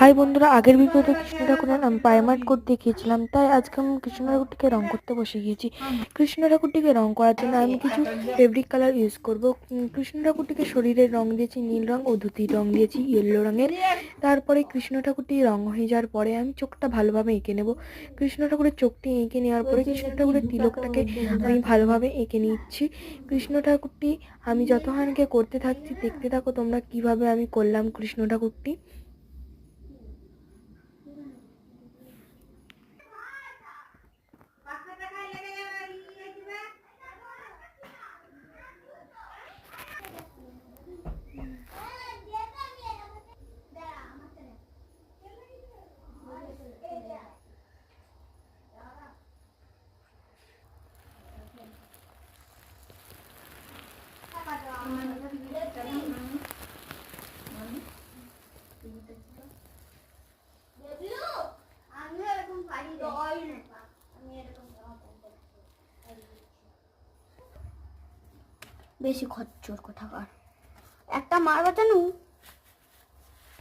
High বন্ধুরা, আগের ভিডিওতে কৃষ্ণ ঠাকুরের আমি প্রাইমার কোড দেখিয়েছিলাম, তাই আজকে আমি কৃষ্ণ ঠাকুরটিকে রং করতে বসে গিয়েছি। কৃষ্ণ ঠাকুরটিকে রং করার জন্য আমি কিছু ফেব্রিক কালার ইউজ করব। কৃষ্ণ ঠাকুরটিকে শরীরের রং দিয়েছি নীল রং ও ধুতির রং দিয়েছি ইয়েলো রঙের। তারপরে কৃষ্ণ ঠাকুরটি রং হয়ে যাওয়ার পরে আমি চোখটা ভালোভাবে এঁকে নেব। কৃষ্ণ ঠাকুরের চোখটি এঁকে নেওয়ার পরে কৃষ্ণ ঠাকুরের তিলকটাকে আমি ভালোভাবে এঁকে নিচ্ছি। কৃষ্ণ ঠাকুরটি আমি যতক্ষণকে করতে থাকছি, দেখতে থাকো তোমরা কিভাবে আমি করলাম কৃষ্ণ ঠাকুরটি। বেশি খচ্চর কোথাকার একটা মার বাঁচানো।